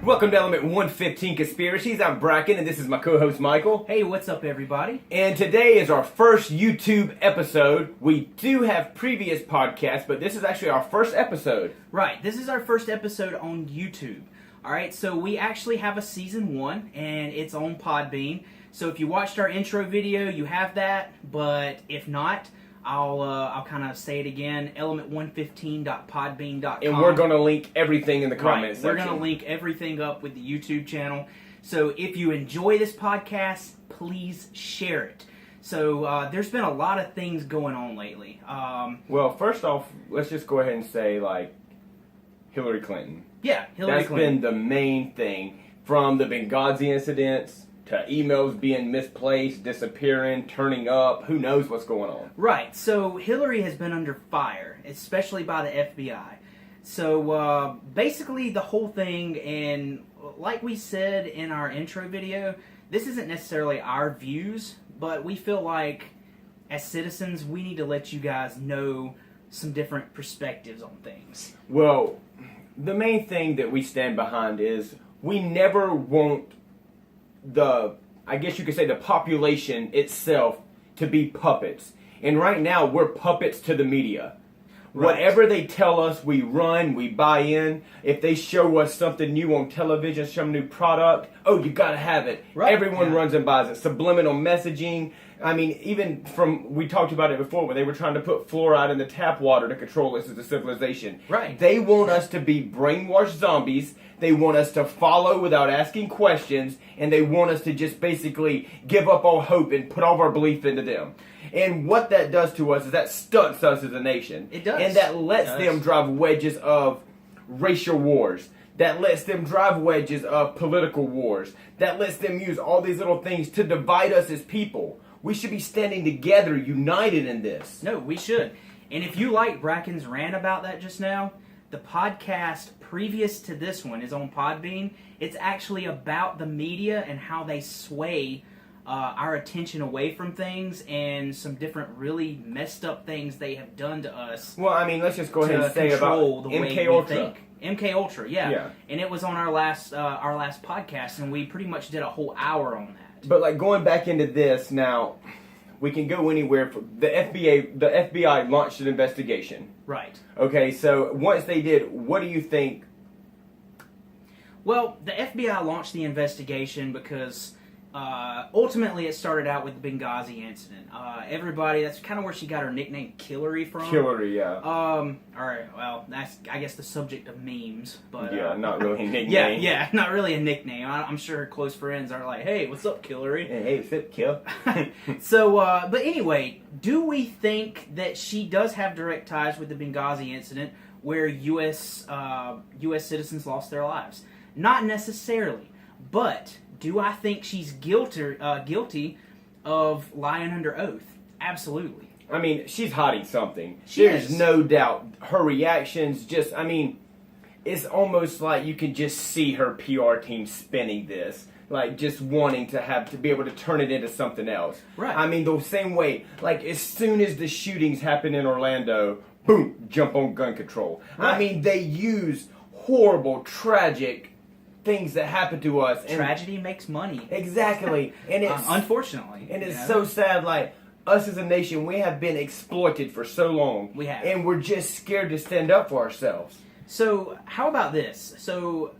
Welcome to Element 115 Conspiracies. I'm Bracken, and this is my co-host Michael. Hey, what's up, everybody? And today is our first YouTube episode. We do have previous podcasts, but this is actually our first episode. Right, this is our first episode on YouTube. Alright, so we actually have a Season 1, and it's on Podbean. So if you watched our intro video, you have that, but if not, I'll kind of say it again, element115.podbean.com. And we're going to link everything in the comments section. We're going to link everything up with the YouTube channel. So if you enjoy this podcast, please share it. So there's been a lot of things going on lately. Well, first off, let's just go ahead and say, Hillary Clinton. Yeah, Hillary Clinton. That's been the main thing. From the Benghazi incidents to emails being misplaced, disappearing, turning up. Who knows what's going on? Right. So Hillary has been under fire, especially by the FBI. So basically the whole thing, and like we said in our intro video, this isn't necessarily our views, but we feel like as citizens we need to let you guys know some different perspectives on things. Well, the main thing that we stand behind is we never want I guess you could say the population itself to be puppets. And right now, we're puppets to the media. Right. Whatever they tell us, we run, we buy in. If they show us something new on television, some new product, oh, you gotta have it. Right. Everyone runs and buys it. Subliminal messaging. I mean, even we talked about it before, when they were trying to put fluoride in the tap water to control us as a civilization. Right. They want us to be brainwashed zombies. They want us to follow without asking questions, and they want us to just basically give up all hope and put all of our belief into them. And what that does to us is that stunts us as a nation. It does. And that lets them drive wedges of racial wars. That lets them drive wedges of political wars. That lets them use all these little things to divide us as people. We should be standing together, united in this. No, we should. And if you like Bracken's rant about that just now, the podcast previous to this one is on Podbean. It's actually about the media and how they sway our attention away from things and some different really messed up things they have done to us. Well, I mean, let's just go ahead and say about the MK way Ultra. MK Ultra, yeah. And it was on our last podcast, and we pretty much did a whole hour on that. But going back into this now, we can go anywhere. The FBI launched an investigation. Right. Okay, so once they did, what do you think? Well, the FBI launched the investigation because ultimately it started out with the Benghazi incident. Everybody, that's kind of where she got her nickname Hillary from. Hillary, yeah. All right, well, that's, I guess, the subject of memes. But yeah, not really a nickname. Yeah, not really a nickname. I'm sure her close friends are like, hey, what's up, Hillary? Hey, what's up, Kill? So, but anyway, do we think that she does have direct ties with the Benghazi incident where U.S. citizens lost their lives? Not necessarily, but do I think she's guilty of lying under oath? Absolutely. I mean, she's hiding something. There's no doubt. Her reactions it's almost like you can just see her PR team spinning this. Just wanting to be able to turn it into something else. Right. I mean, the same way, as soon as the shootings happen in Orlando, boom, jump on gun control. Right. I mean, they use horrible, tragic things that happen to us. And tragedy makes money. Exactly. And it's unfortunately. And it's so sad, us as a nation, we have been exploited for so long. We have. And we're just scared to stand up for ourselves. So, how about this? So,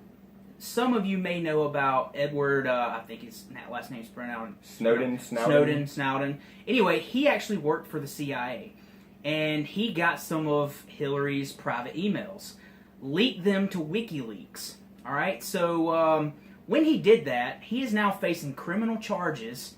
some of you may know about Edward, I think his last name's pronounced Snowden. Anyway, he actually worked for the CIA. And he got some of Hillary's private emails, leaked them to WikiLeaks. All right, so when he did that, he is now facing criminal charges,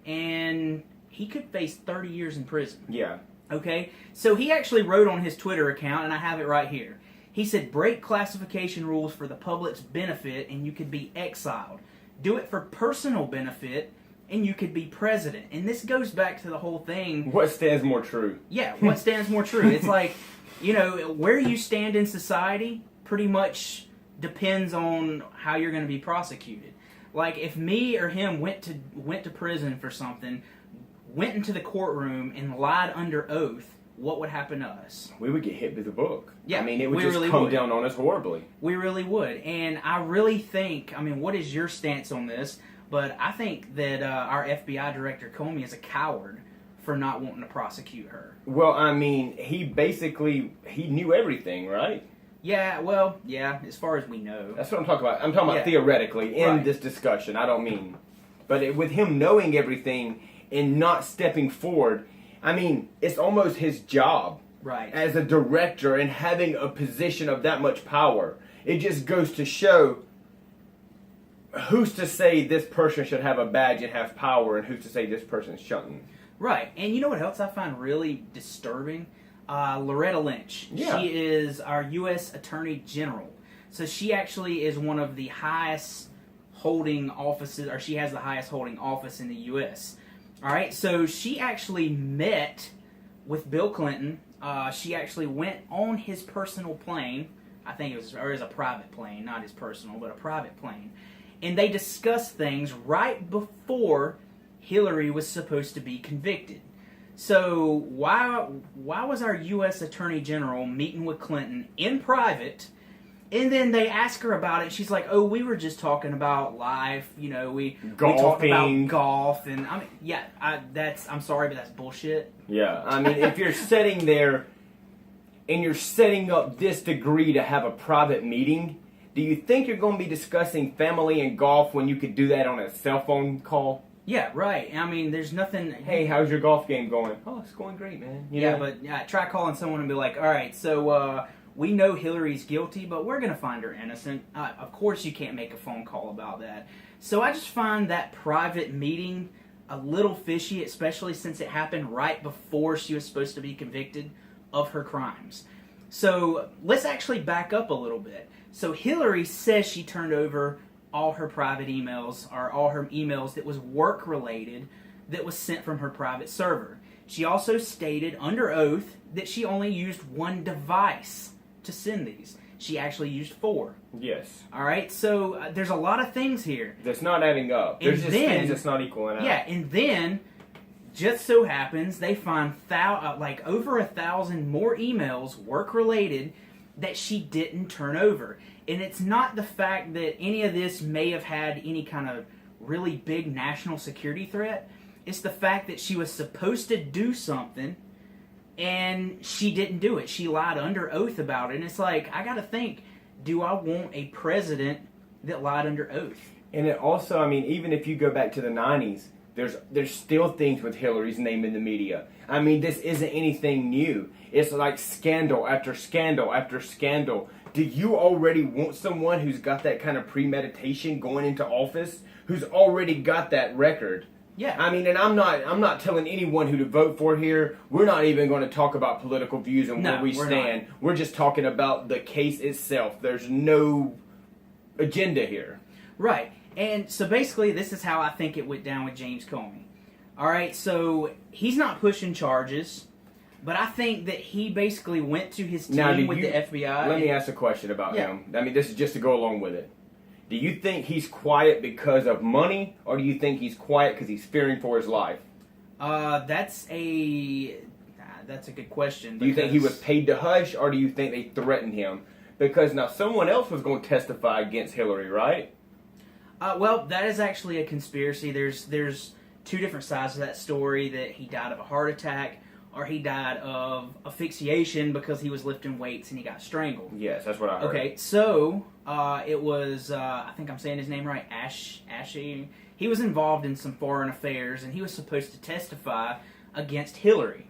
and he could face 30 years in prison. Yeah. Okay, so he actually wrote on his Twitter account, and I have it right here. He said, break classification rules for the public's benefit, and you could be exiled. Do it for personal benefit, and you could be president. And this goes back to the whole thing. What stands more true? Yeah, what stands more true? It's like, where you stand in society pretty much depends on how you're going to be prosecuted. Like, if me or him went to prison for something, went into the courtroom and lied under oath, what would happen to us? We would get hit with a book. Yeah, I mean, it would just really come down on us horribly. We really would. And I really think, I mean, what is your stance on this? But I think that our FBI director, Comey, is a coward for not wanting to prosecute her. Well, I mean, he knew everything, right? Yeah, well, yeah, as far as we know. That's what I'm talking about. I'm talking about theoretically in this discussion. I don't mean. But with him knowing everything and not stepping forward, I mean, it's almost his job. Right. As a director and having a position of that much power. It just goes to show who's to say this person should have a badge and have power, and who's to say this person shouldn't. Right. And you know what else I find really disturbing? Loretta Lynch. Yeah. She is our U.S. Attorney General. So she actually is one of the highest holding offices, or she has the highest holding office in the U.S. All right. So she actually met with Bill Clinton. She actually went on his personal plane. I think it was a private plane, not his personal, but a private plane. And they discussed things right before Hillary was supposed to be convicted. So why was our U.S. Attorney General meeting with Clinton in private, and then they ask her about it, she's like, oh, we were just talking about life, you know, we talked about golf, and I mean, yeah, I'm sorry, but that's bullshit. Yeah, I mean, if you're sitting there and you're setting up this degree to have a private meeting, do you think you're going to be discussing family and golf when you could do that on a cell phone call? Yeah, right. I mean, there's nothing... Hey, how's your golf game going? Oh, it's going great, man. But try calling someone and be like, all right, so we know Hillary's guilty, but we're going to find her innocent. Of course you can't make a phone call about that. So I just find that private meeting a little fishy, especially since it happened right before she was supposed to be convicted of her crimes. So let's actually back up a little bit. So Hillary says she turned over all her private emails, or all her emails that was work-related, that was sent from her private server. She also stated under oath that she only used one device to send these. She actually used 4. Yes. All right, so there's a lot of things here. That's not adding up. There's just things that's not equaling out. Yeah, and then, just so happens, they find like over 1,000 more emails, work-related, that she didn't turn over. And it's not the fact that any of this may have had any kind of really big national security threat. It's the fact that she was supposed to do something and she didn't do it. She lied under oath about it. And it's like, I gotta think, do I want a president that lied under oath? And it also, I mean, even if you go back to the 90s, there's still things with Hillary's name in the media. I mean, this isn't anything new. It's like scandal after scandal after scandal. Do you already want someone who's got that kind of premeditation going into office, who's already got that record? Yeah. I mean, and I'm not telling anyone who to vote for here. We're not even going to talk about political views and where we stand. We're just talking about the case itself. There's no agenda here. Right. And so basically, this is how I think it went down with James Comey. All right, so he's not pushing charges, but I think that he basically went to his team with the FBI. Let me ask a question about him. I mean, this is just to go along with it. Do you think he's quiet because of money, or do you think he's quiet because he's fearing for his life? That's a good question. Do you think he was paid to hush, or do you think they threatened him? Because now someone else was going to testify against Hillary, right? Well, that is actually a conspiracy. There's 2 different sides of that story, that he died of a heart attack or he died of asphyxiation because he was lifting weights and he got strangled. Yes, that's what I heard. Okay, so it was, I think I'm saying his name right, Ashy. He was involved in some foreign affairs and he was supposed to testify against Hillary.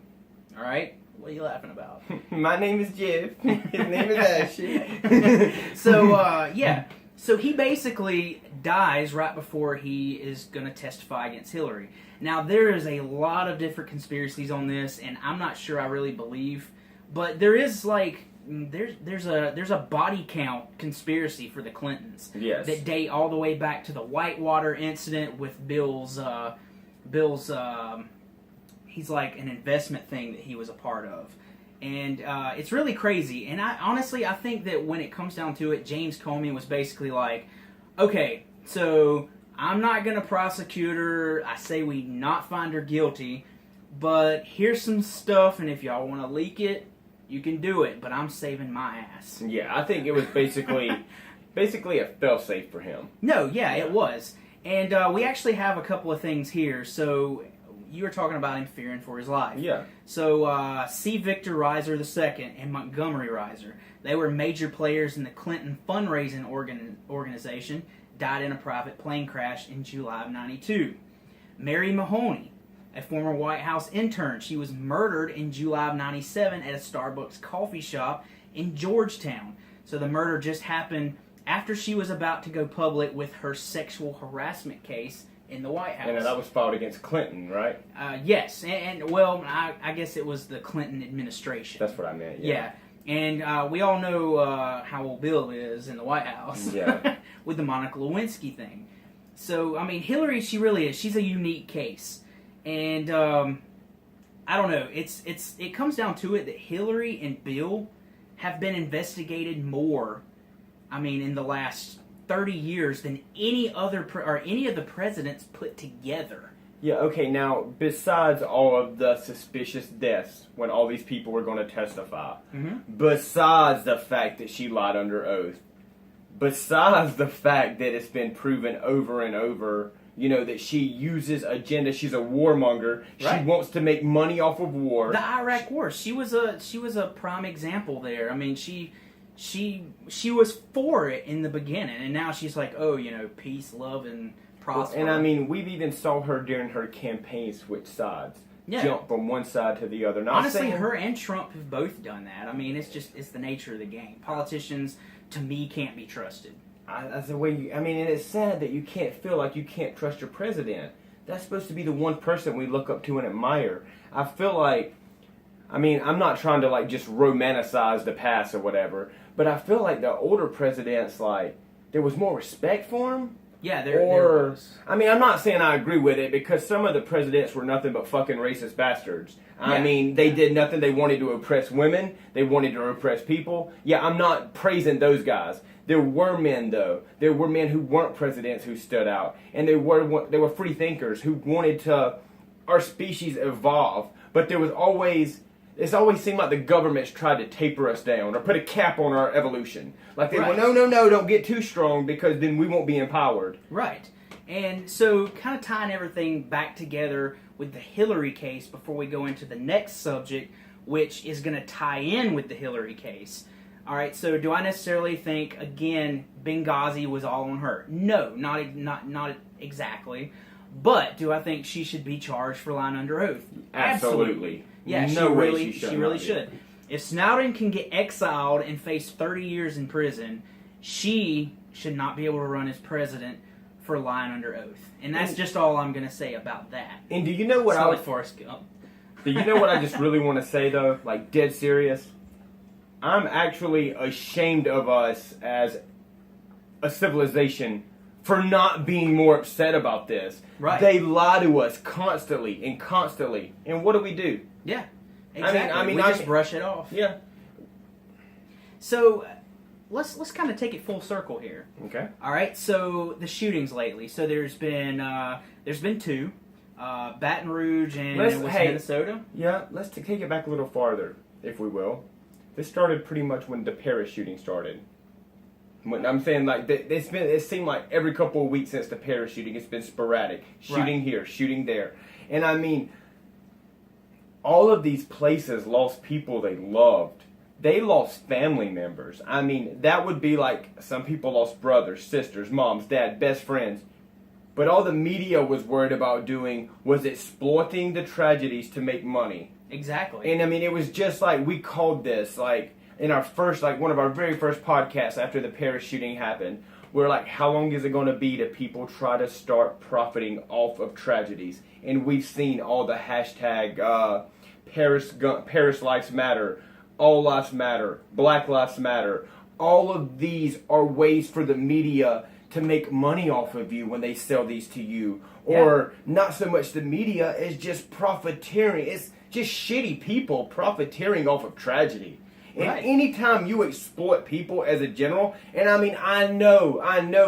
All right? What are you laughing about? My name is Jeff. His name is Ashy. So, yeah. So he basically dies right before he is going to testify against Hillary. Now, there is a lot of different conspiracies on this, and I'm not sure I really believe, but there is like there's a body count conspiracy for the Clintons. Yes. That date all the way back to the Whitewater incident with Bill's he's like an investment thing that he was a part of. And it's really crazy. And I think that when it comes down to it, James Comey was basically like, okay, so I'm not going to prosecute her. I say we not find her guilty. But here's some stuff, and if y'all want to leak it, you can do it. But I'm saving my ass. Yeah, I think it was basically a fail-safe for him. No, yeah, it was. And we actually have a couple of things here. So you were talking about him fearing for his life. Yeah. So C. Victor Reiser II and Montgomery Reiser, they were major players in the Clinton fundraising organization, died in a private plane crash in July of 92. Mary Mahoney, a former White House intern, she was murdered in July of 97 at a Starbucks coffee shop in Georgetown. So the murder just happened after she was about to go public with her sexual harassment case in the White House. And that was filed against Clinton, right? Yes, and well, I guess it was the Clinton administration. That's what I meant, yeah. And we all know how old Bill is in the White House. Yeah. With the Monica Lewinsky thing. So, I mean, Hillary, she really is. She's a unique case. And, I don't know. It comes down to it that Hillary and Bill have been investigated more, I mean, in the last 30 years than any of the presidents put together. Yeah, okay, now, besides all of the suspicious deaths when all these people were going to testify, besides the fact that she lied under oath, besides the fact that it's been proven over and over, that she uses agenda, she's a warmonger, right. She wants to make money off of war. The Iraq War, she was a prime example there. I mean, she was for it in the beginning, and now she's like, peace, love, and prosper. And I mean, we've even saw her during her campaign switch sides. Yeah. Jump from one side to the other. Honestly, her and Trump have both done that. I mean, it's the nature of the game. Politicians, to me, can't be trusted. That's the way and it's sad that you can't feel like you can't trust your president. That's supposed to be the one person we look up to and admire. I feel like, I'm not trying to just romanticize the past or whatever, but I feel like the older presidents, there was more respect for him. Yeah, there was. I'm not saying I agree with it, because some of the presidents were nothing but fucking racist bastards. Yeah. They did nothing. They wanted to oppress women. They wanted to oppress people. Yeah, I'm not praising those guys. There were men, though. There were men who weren't presidents who stood out. And they were free thinkers who wanted our species evolve. But it's always seemed like the government's tried to taper us down or put a cap on our evolution. Like they right. went, no, don't get too strong, because then we won't be empowered. Right. And so kind of tying everything back together with the Hillary case before we go into the next subject, which is going to tie in with the Hillary case. All right, so do I necessarily think, again, Benghazi was all on her? No, not exactly. But do I think she should be charged for lying under oath? Absolutely. Yeah, she really should. If Snowden can get exiled and face 30 years in prison, she should not be able to run as president for lying under oath. And that's just all I'm going to say about that. And do you know what Do you know what I just really want to say, though? Dead serious? I'm actually ashamed of us as a civilization for not being more upset about this. Right. They lie to us constantly. And what do? Yeah, exactly. We just brush it off. Yeah. So let's kind of take it full circle here. Okay. All right. So the shootings lately. So there's been two, Baton Rouge and Minnesota. Yeah. Let's take it back a little farther, if we will. This started pretty much when the Paris shooting started. When I'm saying it seemed like every couple of weeks since the Paris shooting, it's been sporadic. Shooting here, shooting there. And all of these places lost people they loved. They lost family members. That would be some people lost brothers, sisters, moms, dad, best friends. But all the media was worried about doing was exploiting the tragedies to make money. Exactly. And it was just we called this in our first one of our very first podcasts after the Paris shooting happened. We're how long is it going to be till people try to start profiting off of tragedies? And we've seen all the hashtag Paris Lives Matter, All Lives Matter, Black Lives Matter. All of these are ways for the media to make money off of you when they sell these to you. Or not so much the media, it's just profiteering. It's just shitty people profiteering off of tragedy. And Right. anytime you exploit people as a general, and I mean, I know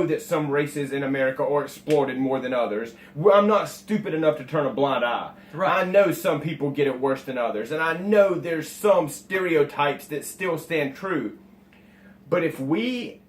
that some races in America are exploited more than others. I'm not stupid enough to turn a blind eye. Right. I know some people get it worse than others, and I know there's some stereotypes that still stand true. But if we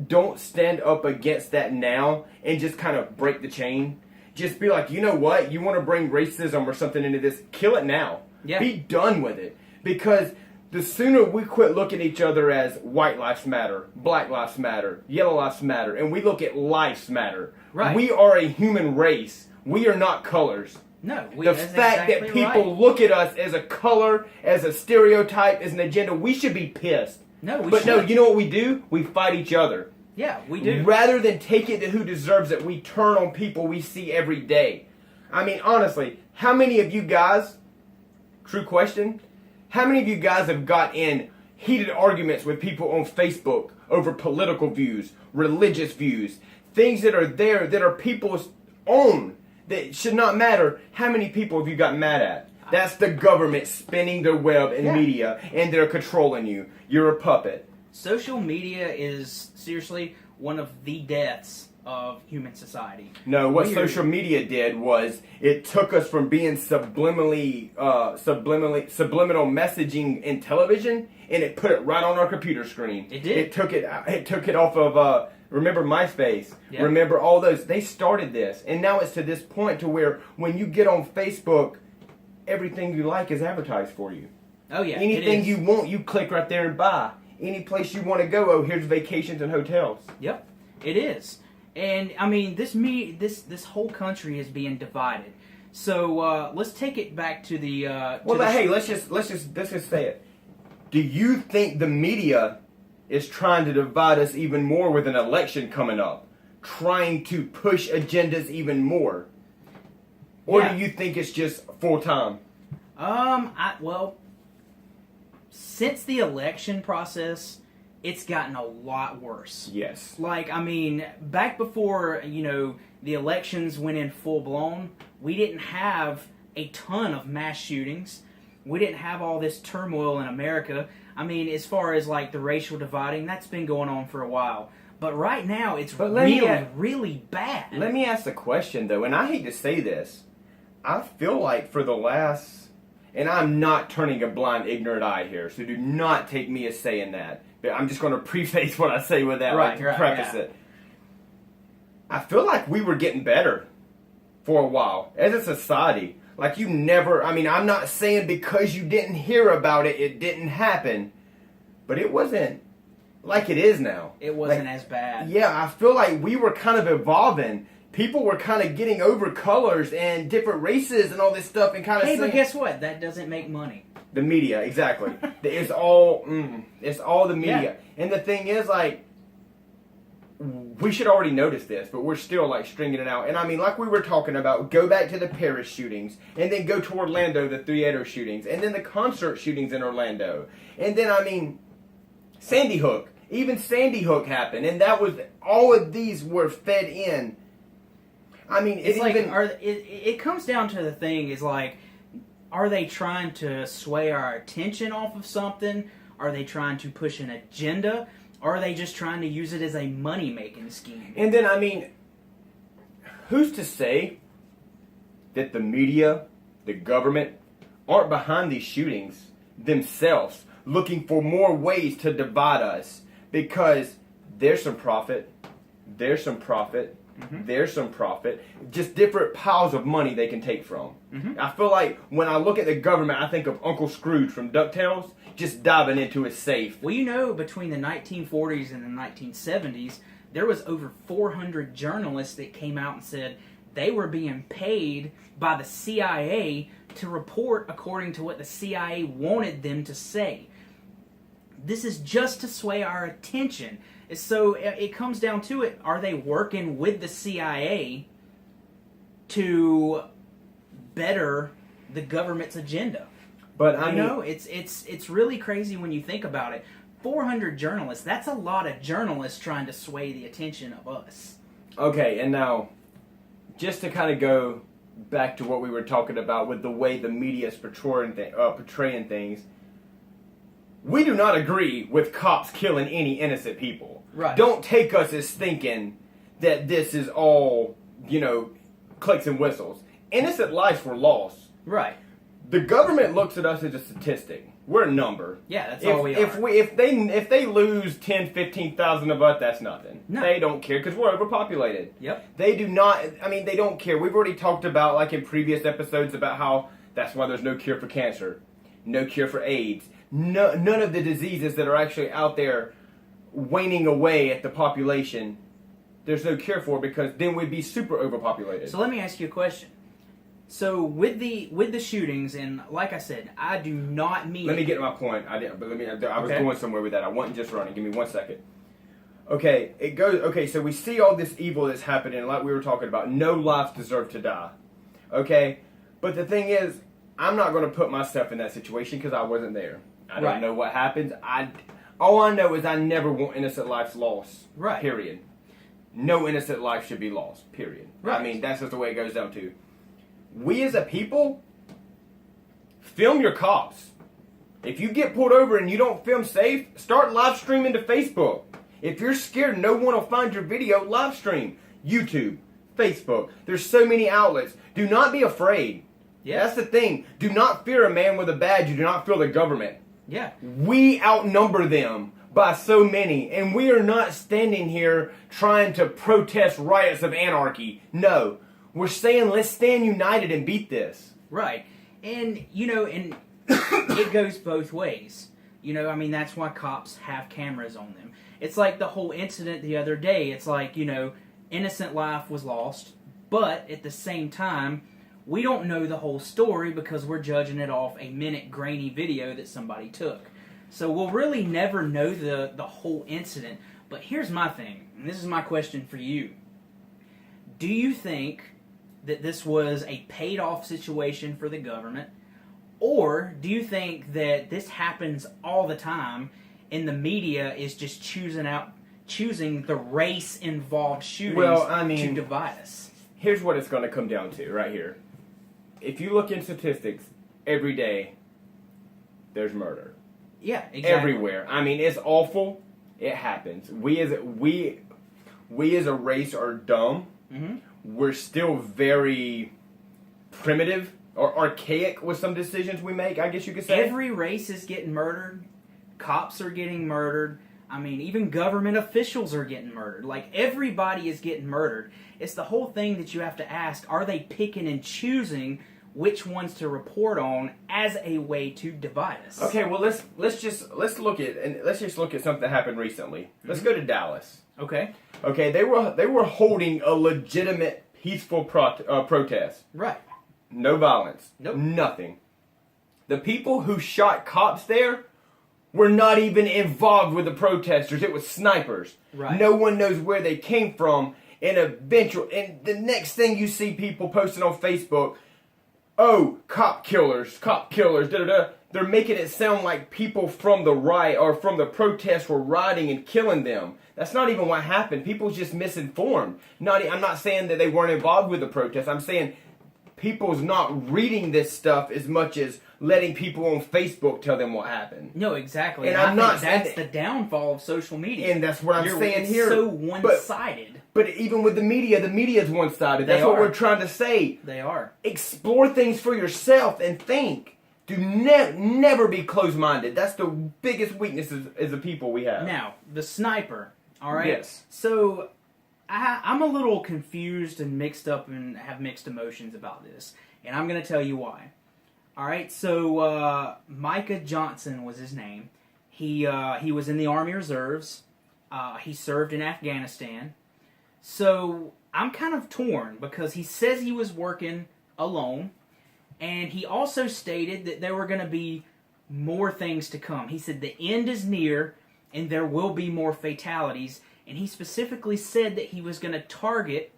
don't stand up against that now and just kind of break the chain, just be like, you know what? You want to bring racism or something into this? Kill it now. Yeah. Be done with it. Because the sooner we quit looking at each other as white lives matter, black lives matter, yellow lives matter, and we look at lives matter. Right. We are a human race. We are not colors. No, The fact that people look at us as a color, as a stereotype, as an agenda, we should be pissed. No, we But no, should. you know what we do? We fight each other. Yeah, we do. Rather than take it to who deserves it, we turn on people we see every day. I mean, honestly, how many of you guys, true question, how many of you guys have got in heated arguments with people on Facebook over political views, religious views, things that are there that are people's own, that should not matter? How many people have you got mad at? That's the government spinning their web in media, and they're controlling you. You're a puppet. Social media is seriously one of the deaths of human society. No, what social media did was it took us from being subliminal messaging in television, and it put it right on our computer screen. It did. It took it off of remember MySpace. Yeah. Remember all those. They started this, and now it's to this point to where when you get on Facebook, everything you like is advertised for you. Oh yeah, Anything you want, you click right there and buy. Any place you want to go, oh, here's vacations and hotels. Yep, it is. And I mean, this whole country is being divided. So let's take it back to the. Let's just say it. Do you think the media is trying to divide us even more with an election coming up, trying to push agendas even more, or do you think it's just full time? Since the election process, it's gotten a lot worse. Yes. Like, I mean, back before, the elections went in full blown, we didn't have a ton of mass shootings. We didn't have all this turmoil in America. I mean, as far as, like, the racial dividing, that's been going on for a while. But right now, it's really bad. Let me ask the question, though, and I hate to say this. I feel like for the last... And I'm not turning a blind, ignorant eye here, so do not take me as saying that. But I'm just going to preface what I say with that, preface it. I feel like we were getting better for a while as a society. Like you never, I mean, I'm not saying because you didn't hear about it, it didn't happen. But it wasn't like it is now. It wasn't as bad. Yeah, I feel like we were kind of evolving. People were kind of getting over colors and different races and all this stuff and kind of but guess what? That doesn't make money. The media, exactly. It's all the media. Yeah. And the thing is, like, we should already notice this, but we're still, like, stringing it out. And, I mean, like we were talking about, go back to the Paris shootings, and then go to Orlando, the theater shootings, and then the concert shootings in Orlando. And then, I mean, Sandy Hook. Even Sandy Hook happened, and that was, all of these were fed in. I mean, it comes down to the thing is like, are they trying to sway our attention off of something? Are they trying to push an agenda? Or are they just trying to use it as a money-making scheme? And then, I mean, who's to say that the media, the government, aren't behind these shootings themselves, looking for more ways to divide us? Because there's some profit, there's some profit, there's some profit, just different piles of money they can take from. I feel like when I look at the government, I think of Uncle Scrooge from DuckTales just diving into his safe. Well, between the 1940s and the 1970s, there was over 400 journalists that came out and said they were being paid by the CIA to report according to what the CIA wanted them to say. This is just to sway our attention. So it comes down to it. Are they working with the CIA to better the government's agenda? But it's really crazy when you think about it. 400 journalists, that's a lot of journalists trying to sway the attention of us. Okay, and now, just to kind of go back to what we were talking about with the way the media is portraying things, we do not agree with cops killing any innocent people. Right. Don't take us as thinking that this is all, clicks and whistles. Innocent lives were lost. Right. The government looks at us as a statistic. We're a number. Yeah, that's all we are. If they lose 10, 15,000 of us, that's nothing. No. They don't care because we're overpopulated. Yep. They do not. I mean, they don't care. We've already talked about, like in previous episodes, about how that's why there's no cure for cancer, no cure for AIDS, none of the diseases that are actually out there waning away at the population. There's no cure for because then we'd be super overpopulated. So let me ask you a question. So with the shootings, and like I said, I do not mean. Let me get to my point. I was Okay. going somewhere with that. I wasn't just running. Give me 1 second. Okay, it goes. Okay, so we see all this evil that's happening, like we were talking about. No lives deserve to die. Okay, but the thing is, I'm not going to put myself in that situation because I wasn't there. I don't know what happens. All I know is I never want innocent lives lost. Right. Period. No innocent life should be lost. Period. Right. I mean, that's just the way it goes down to. We as a people, film your cops. If you get pulled over and you don't film safe, start live streaming to Facebook. If you're scared no one will find your video, live stream. YouTube, Facebook. There's so many outlets. Do not be afraid. Yeah. That's the thing. Do not fear a man with a badge. You do not fear the government. Yeah. We outnumber them by so many, and we are not standing here trying to protest riots of anarchy. No. We're saying let's stand united and beat this. Right. And, and it goes both ways. I mean, that's why cops have cameras on them. It's like the whole incident the other day. It's like, innocent life was lost, but at the same time, we don't know the whole story because we're judging it off a minute grainy video that somebody took. So we'll really never know the whole incident. But here's my thing, and this is my question for you. Do you think that this was a paid-off situation for the government, or do you think that this happens all the time and the media is just choosing the race-involved shootings to divide us? Here's what it's going to come down to right here. If you look in statistics, every day there's murder. Yeah, exactly. Everywhere. I mean, it's awful. It happens. We as a race are dumb. Mm-hmm. We're still very primitive or archaic with some decisions we make, I guess you could say. Every race is getting murdered. Cops are getting murdered. I mean, even government officials are getting murdered. Like, everybody is getting murdered. It's the whole thing that you have to ask, are they picking and choosing which ones to report on as a way to divide us? Okay, well let's just look at something that happened recently. Let's go to Dallas. Okay. Okay, they were holding a legitimate peaceful protest. Right. No violence. Nope. Nothing. The people who shot cops there were not even involved with the protesters. It was snipers. Right. No one knows where they came from. And the next thing you see people posting on Facebook, oh, cop killers, da-da-da. They're making it sound like people from the riot or from the protest were rioting and killing them. That's not even what happened. People's just misinformed. I'm not saying that they weren't involved with the protest. I'm saying people's not reading this stuff as much as letting people on Facebook tell them what happened. No, exactly. And I I'm not think that's the downfall of social media. And that's what I'm saying it's here. so one-sided. But even with the media is one-sided. That's what we're trying to say. They are. Explore things for yourself and think. Do never be closed-minded. That's the biggest weakness as a people we have. Now, the sniper, all right? Yes. So, I'm a little confused and mixed up and have mixed emotions about this. And I'm going to tell you why. All right, so Micah Johnson was his name. He was in the Army Reserves. He served in Afghanistan. So, I'm kind of torn because he says he was working alone. And he also stated that there were going to be more things to come. He said the end is near and there will be more fatalities. And he specifically said that he was going to target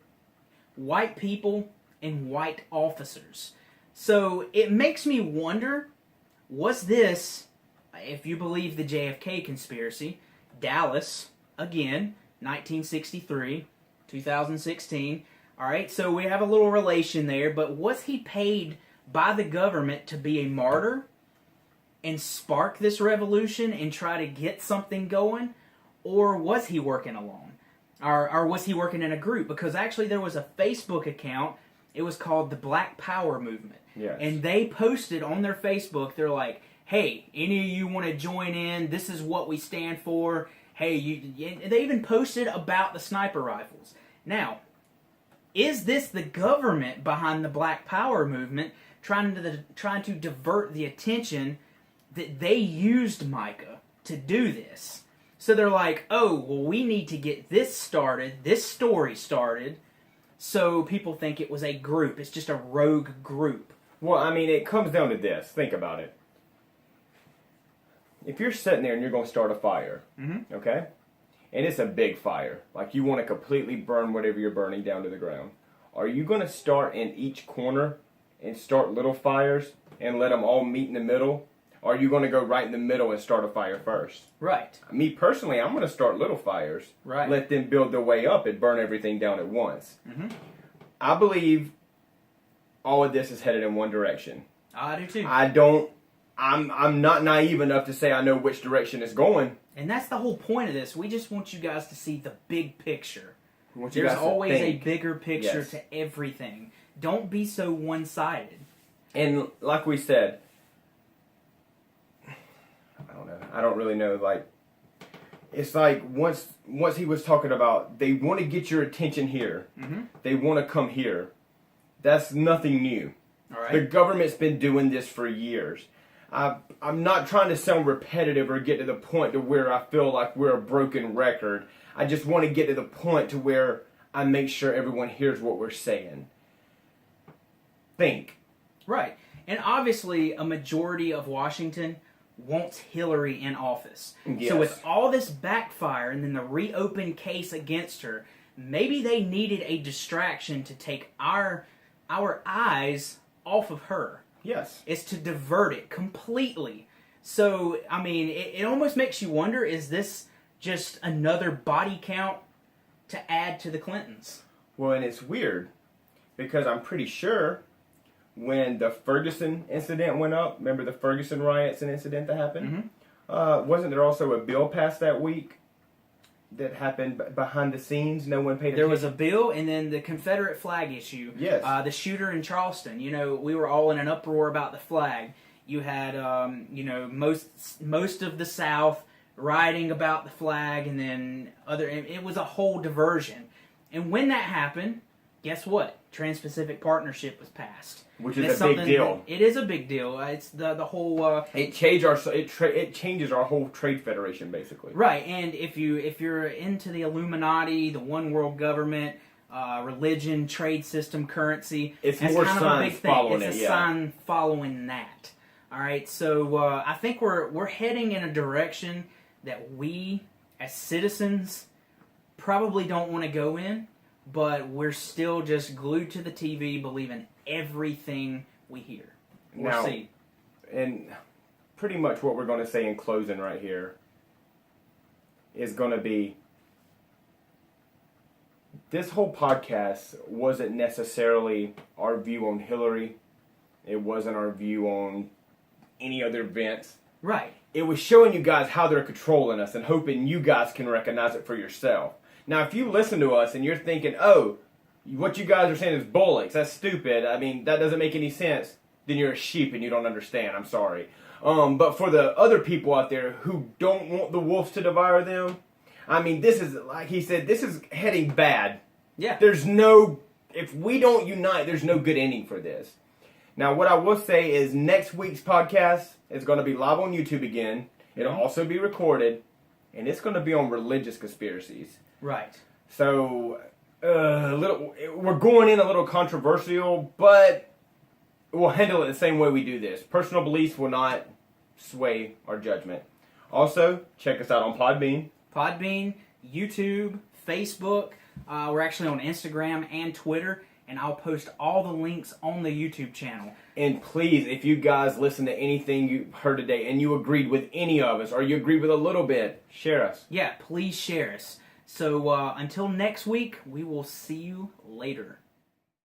white people and white officers. So it makes me wonder, was this, if you believe the JFK conspiracy, Dallas, again, 1963, 2016. All right, so we have a little relation there. But was he paid by the government to be a martyr? and spark this revolution and try to get something going? Or was he working alone? Or was he working in a group? Because actually there was a Facebook account. It was called the Black Power Movement. Yes. And they posted on their Facebook, they're like, hey, any of you want to join in? This is what we stand for. Hey, they even posted about the sniper rifles. Now, is this the government behind the Black Power Movement trying to divert the attention that they used Micah to do this? So they're like, oh, well, we need to get this started, this story started, so people think it was a group. It's just a rogue group. Well, I mean, it comes down to this. Think about it. If you're sitting there and you're going to start a fire, okay? And it's a big fire. Like, you want to completely burn whatever you're burning down to the ground. Are you going to start in each corner and start little fires and let them all meet in the middle? Or are you going to go right in the middle and start a fire first? Right. Me, personally, I'm going to start little fires. Right. Let them build their way up and burn everything down at once. I believe all of this is headed in one direction. I do too. I'm not naive enough to say I know which direction it's going. And that's the whole point of this. We just want you guys to see the big picture. There's There's always a bigger picture to everything. Don't be so one-sided. And like we said, I don't know. I don't really know. Like, it's like once he was talking about they want to get your attention here. They want to come here. That's nothing new. All right. The government's been doing this for years. I'm not trying to sound repetitive or get to the point to where I feel like we're a broken record. I just want to get to the point to where I make sure everyone hears what we're saying. Think. Right. And obviously, a majority of Washington wants Hillary in office. Yes. So with all this backfire and then the reopened case against her, maybe they needed a distraction to take our eyes off of her. Yes. It's to divert it completely. So, I mean, it almost makes you wonder, is this just another body count to add to the Clintons? Well, and it's weird because I'm pretty sure when the Ferguson incident went up, remember the Ferguson riots and incident that happened? Wasn't there also a bill passed that week that happened behind the scenes? No one paid attention. There was a bill, and then the Confederate flag issue. Yes. The shooter in Charleston. You know, we were all in an uproar about the flag. You had, most of the South rioting about the flag, and then it was a whole diversion. And when that happened, guess what? Trans-Pacific Partnership was passed. Which is a big deal. It is a big deal. It's the whole. It changes our whole trade federation basically. Right, and if you're into the Illuminati, the one world government, religion, trade system, currency, it's more kind signs of a big thing. following it's it. a sign following that. All right, so I think we're heading in a direction that we as citizens probably don't want to go in. But we're still just glued to the TV, believing everything we hear. We'll see. And pretty much what we're going to say in closing right here is going to be, this whole podcast wasn't necessarily our view on Hillary. It wasn't our view on any other events. Right. It was showing you guys how they're controlling us and hoping you guys can recognize it for yourself. Now, if you listen to us and you're thinking, oh, what you guys are saying is bullocks, that's stupid, I mean, that doesn't make any sense, then you're a sheep and you don't understand. I'm sorry. But for the other people out there who don't want the wolves to devour them, I mean, this is, like he said, this is heading bad. Yeah. If we don't unite, there's no good ending for this. Now, what I will say is next week's podcast is going to be live on YouTube again. It'll also be recorded, and it's going to be on religious conspiracies. Right. So, we're going in a little controversial, but we'll handle it the same way we do this. Personal beliefs will not sway our judgment. Also, check us out on Podbean, YouTube, Facebook. We're actually on Instagram and Twitter, and I'll post all the links on the YouTube channel. And please, if you guys listen to anything you heard today and you agreed with any of us, or you agreed with a little bit, share us. Yeah, please share us. So until next week, we will see you later.